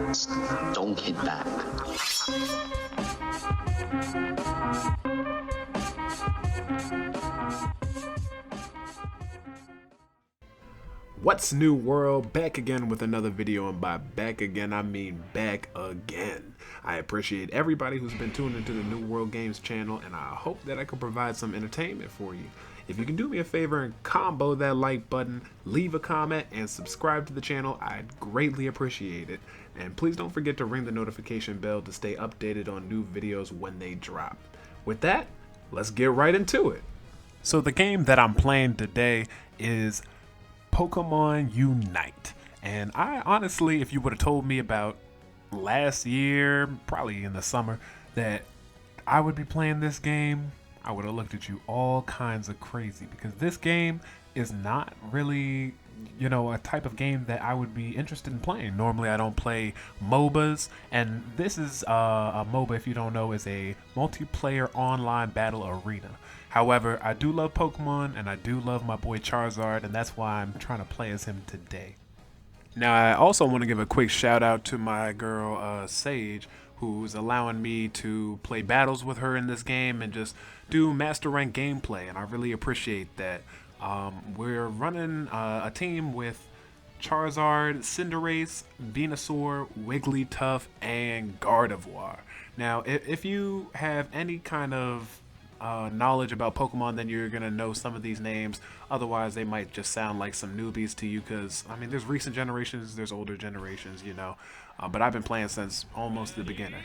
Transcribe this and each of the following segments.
words. Don't hit back. What's new, world? Back again with another video, and by back again I mean back again. I appreciate everybody who's been tuned into the New World Games channel, and I hope that I can provide some entertainment for you. If you can do me a favor and combo that like button, leave a comment, and subscribe to the channel, I'd greatly appreciate it. And please don't forget to ring the notification bell to stay updated on new videos when they drop. With that, let's get right into it. So the game that I'm playing today is Pokemon Unite. And I honestly, if you would have told me about last year, probably in the summer, that I would be playing this game, I would have looked at you all kinds of crazy, because this game is not really, a type of game that I would be interested in playing. Normally I don't play MOBAs, and this is a MOBA, if you don't know, is a multiplayer online battle arena. However, I do love Pokemon, and I do love my boy Charizard, and that's why I'm trying to play as him today. Now, I also want to give a quick shout out to my girl Sage, who's allowing me to play battles with her in this game and just do master rank gameplay, and I really appreciate that. We're running a team with Charizard, Cinderace, Venusaur, Wigglytuff, and Gardevoir. Now, if you have any kind of knowledge about Pokemon, then you're gonna know some of these names. Otherwise, they might just sound like some newbies to you, because I mean, there's recent generations, there's older generations, but I've been playing since almost the beginning.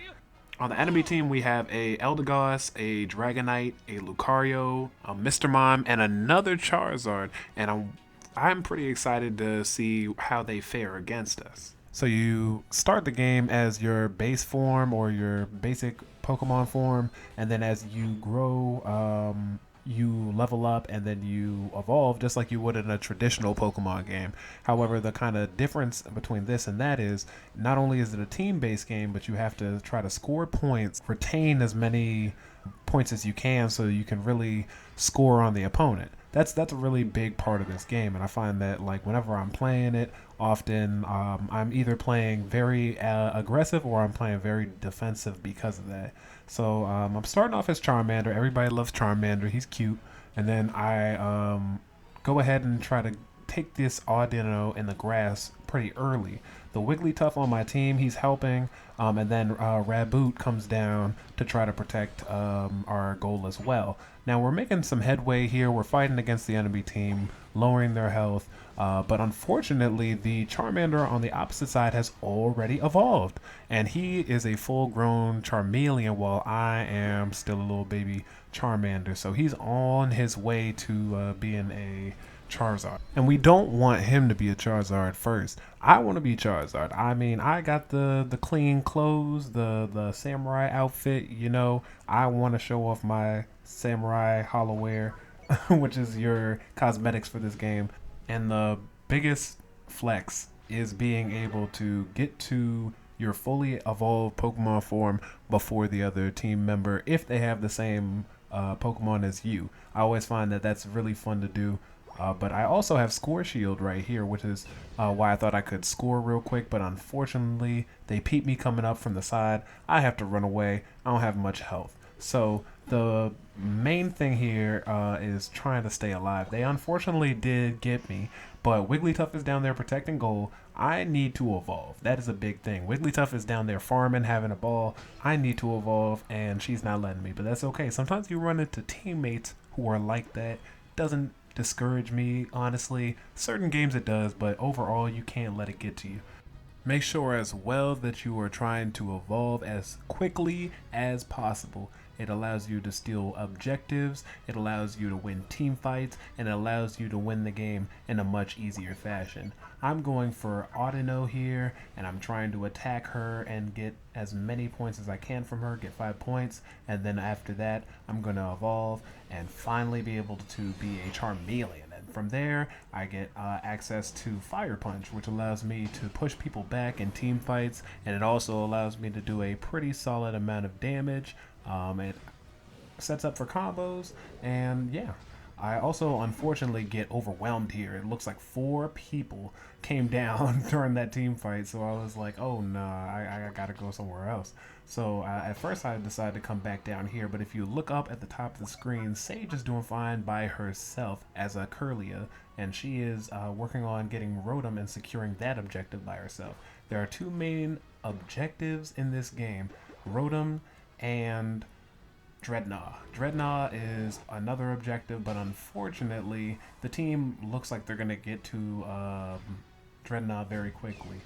On the enemy team, we have a Eldegoss, a Dragonite, a Lucario, a Mr. Mime, and another Charizard, and I'm pretty excited to see how they fare against us. So you start the game as your base form or your basic Pokemon form, and then as you grow, you level up and then you evolve just like you would in a traditional Pokemon game. However, the kind of difference between this and that is not only is it a team-based game, but you have to try to score points, retain as many points as you can so you can really score on the opponent. That's a really big part of this game, and I find that like whenever I'm playing it, often I'm either playing very aggressive or I'm playing very defensive because of that. So I'm starting off as Charmander. Everybody loves Charmander. He's cute. And then I go ahead and try to take this Audino in the grass pretty early. The Wigglytuff on my team, he's helping, and then Raboot comes down to try to protect our goal as well. Now we're making some headway here. We're fighting against the enemy team, lowering their health, but unfortunately the Charmander on the opposite side has already evolved, and he is a full-grown Charmeleon while I am still a little baby Charmander. So he's on his way to being a Charizard, and we don't want him to be a Charizard first. I want to be Charizard. I mean, I got the clean clothes, the samurai outfit. I want to show off my samurai hollow wear, which is your cosmetics for this game. And the biggest flex is being able to get to your fully evolved Pokemon form before the other team member, if they have the same Pokemon as you. I always find that that's really fun to do. But I also have Score Shield right here, which is why I thought I could score real quick, but unfortunately they peep me coming up from the side. I have to run away. I don't have much health. So the main thing here is trying to stay alive. They unfortunately did get me, but Wigglytuff is down there protecting goal. I need to evolve. That is a big thing. Wigglytuff is down there farming, having a ball. I need to evolve, and she's not letting me, but that's okay. Sometimes you run into teammates who are like that. Doesn't discourage me, honestly. Certain games it does, but overall you can't let it get to you. Make sure as well that you are trying to evolve as quickly as possible. It allows you to steal objectives, it allows you to win team fights, and it allows you to win the game in a much easier fashion. I'm going for Audino here, and I'm trying to attack her and get as many points as I can from her, get 5 points, and then after that I'm going to evolve and finally be able to be a Charmeleon. From there, I get access to Fire Punch, which allows me to push people back in team fights, and it also allows me to do a pretty solid amount of damage. It sets up for combos, and yeah. I also unfortunately get overwhelmed here. It looks like 4 people came down during that team fight, so I was like, oh no, I gotta go somewhere else. So at first I decided to come back down here, but if you look up at the top of the screen, Sage is doing fine by herself as a Curlia, and she is working on getting Rotom and securing that objective by herself. There are 2 main objectives in this game, Rotom and Dreadnought. Dreadnought is another objective, but unfortunately, the team looks like they're going to get to Dreadnought very quickly.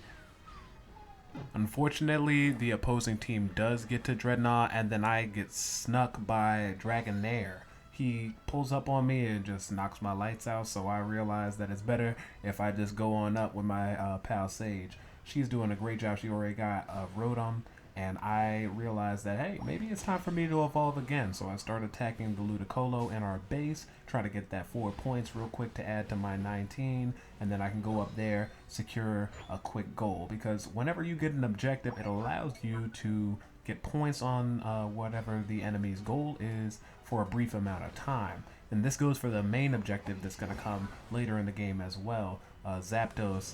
Unfortunately, the opposing team does get to Dreadnought, and then I get snuck by Dragonair. He pulls up on me and just knocks my lights out, so I realize that it's better if I just go on up with my pal Sage. She's doing a great job. She already got Rotom, and I realized that, hey, maybe it's time for me to evolve again. So I start attacking the Ludicolo in our base, try to get that 4 points real quick to add to my 19, and then I can go up there, secure a quick goal. Because whenever you get an objective, it allows you to get points on whatever the enemy's goal is for a brief amount of time. And this goes for the main objective that's going to come later in the game as well, Zapdos,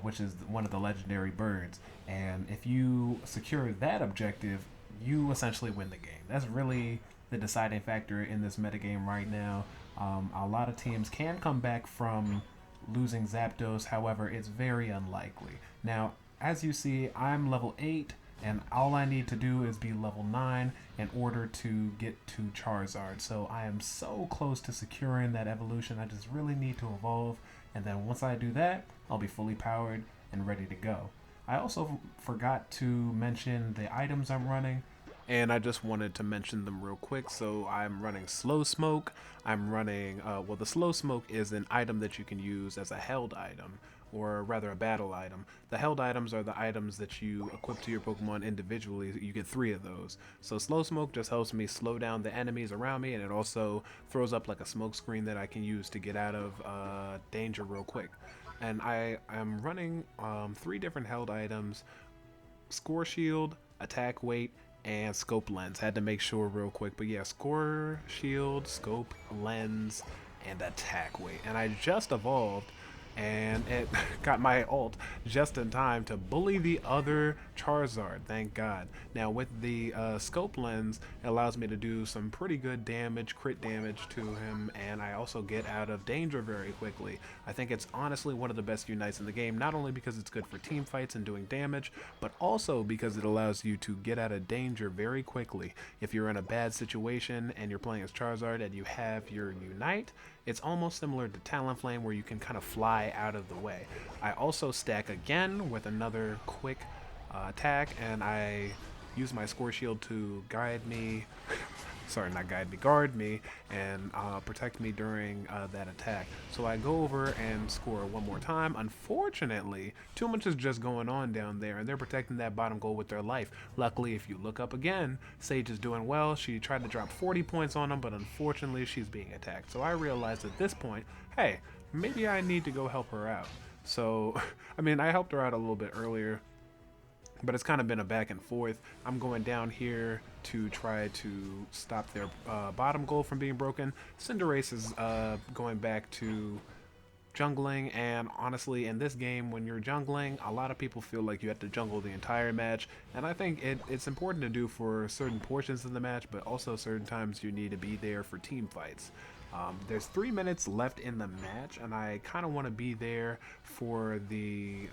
which is one of the legendary birds. And if you secure that objective, you essentially win the game. That's really the deciding factor in this metagame right now. A lot of teams can come back from losing Zapdos, however, it's very unlikely. Now, as you see, I'm level 8, and all I need to do is be level 9 in order to get to Charizard. So I am so close to securing that evolution. I just really need to evolve, and then once I do that, I'll be fully powered and ready to go. I also forgot to mention the items I'm running, and I just wanted to mention them real quick. So I'm running Slow Smoke. I'm running, well, the Slow Smoke is an item that you can use as a held item, or rather a battle item. The held items are the items that you equip to your Pokemon individually. You get 3 of those. So Slow Smoke just helps me slow down the enemies around me, and it also throws up like a smoke screen that I can use to get out of danger real quick. And I am running 3 different held items: Score Shield, Attack Weight, and Scope Lens. Had to make sure real quick, but yeah, Score Shield, Scope Lens, and Attack Weight. And I just evolved, and it got my ult just in time to bully the other Charizard, thank God. Now with the Scope Lens, it allows me to do some pretty good damage, crit damage to him, and I also get out of danger very quickly. I think it's honestly one of the best Unites in the game, not only because it's good for team fights and doing damage, but also because it allows you to get out of danger very quickly. If you're in a bad situation and you're playing as Charizard and you have your Unite, it's almost similar to Talonflame, where you can kind of fly out of the way. I also stack again with another quick attack, and I use my Score Shield to guide me sorry, not guide me, guard me, and protect me during that attack. So I go over and score one more time. Unfortunately, too much is just going on down there, and they're protecting that bottom goal with their life. Luckily, if you look up again, Sage is doing well. She tried to drop 40 points on them, but unfortunately, she's being attacked. So I realized at this point, hey, maybe I need to go help her out. So, I mean, I helped her out a little bit earlier, but it's kind of been a back and forth. I'm going down here to try to stop their bottom goal from being broken. Cinderace is going back to jungling, and honestly, in this game, when you're jungling, a lot of people feel like you have to jungle the entire match, and I think it's important to do for certain portions of the match, but also certain times you need to be there for team fights. There's 3 minutes left in the match, and I kind of want to be there for the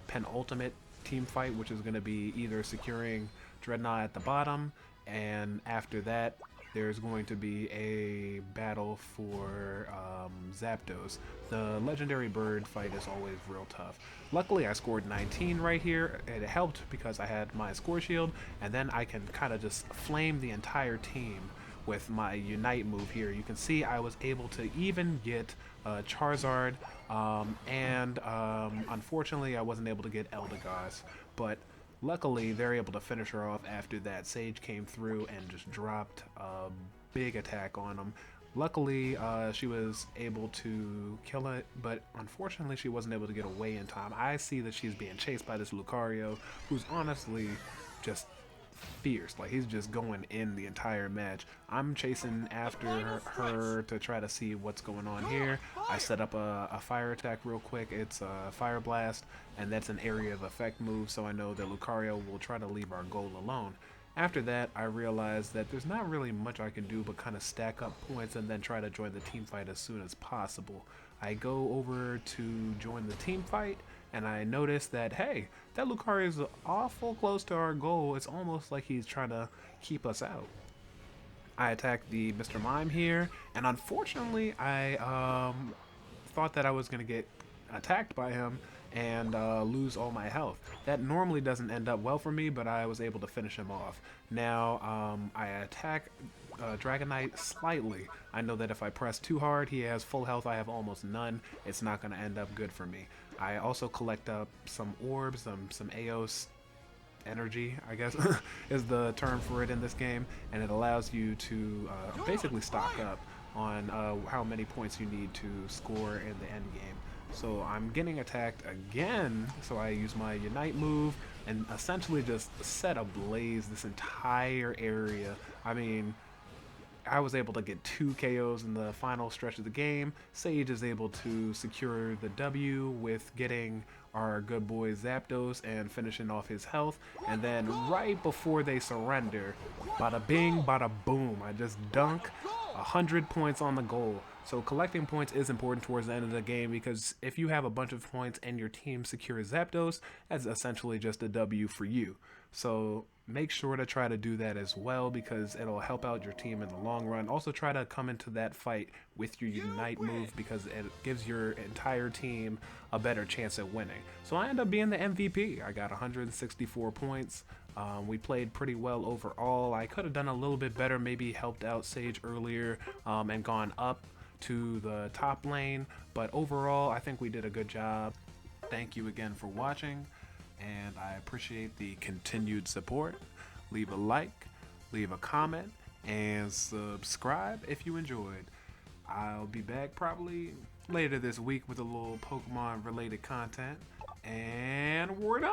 penultimate team fight, which is going to be either securing Dreadnought at the bottom, and after that there's going to be a battle for Zapdos. The legendary bird fight is always real tough. Luckily I scored 19 right here, and it helped because I had my Score Shield, and then I can kind of just flame the entire team with my Unite move here. You can see I was able to even get Charizard, and unfortunately I wasn't able to get Eldegoss, but luckily they're able to finish her off after that. Sage came through and just dropped a big attack on him. Luckily, she was able to kill it, but unfortunately she wasn't able to get away in time. I see that she's being chased by this Lucario, who's honestly just fierce. Like, he's just going in the entire match. I'm chasing after her to try to see what's going on here. I set up a fire attack real quick. It's a fire blast, and that's an area of effect move, so I know that Lucario will try to leave our goal alone. After that, I realized that there's not really much I can do but kind of stack up points and then try to join the team fight as soon as possible. I go over to join the team fight, and I notice that, hey, that Lucario is awful close to our goal. It's almost like he's trying to keep us out. I attacked the Mr. Mime here, and unfortunately, I thought that I was going to get attacked by him and lose all my health. That normally doesn't end up well for me, but I was able to finish him off. Now, I attack Dragonite slightly. I know that if I press too hard, he has full health, I have almost none. It's not going to end up good for me. I also collect up some orbs, some Aos energy, I guess is the term for it in this game, and it allows you to basically stock up on how many points you need to score in the end game. So I'm getting attacked again, so I use my Unite move and essentially just set ablaze this entire area. I mean, I was able to get 2 KOs in the final stretch of the game. Sage is able to secure the W with getting our good boy Zapdos and finishing off his health. And then right before they surrender, bada bing, bada boom, I just dunk 100 points on the goal. So collecting points is important towards the end of the game, because if you have a bunch of points and your team secures Zapdos, that's essentially just a W for you. So make sure to try to do that as well, because it'll help out your team in the long run. Also try to come into that fight with your Unite move, because it gives your entire team a better chance at winning. So I end up being the MVP. I got 164 points. We played pretty well overall. I could have done a little bit better, maybe helped out Sage earlier and gone up to the top lane, but overall I think we did a good job. Thank you again for watching, and I appreciate the continued support. Leave a like, leave a comment, and subscribe if you enjoyed. I'll be back probably later this week with a little Pokemon related content, and we're done.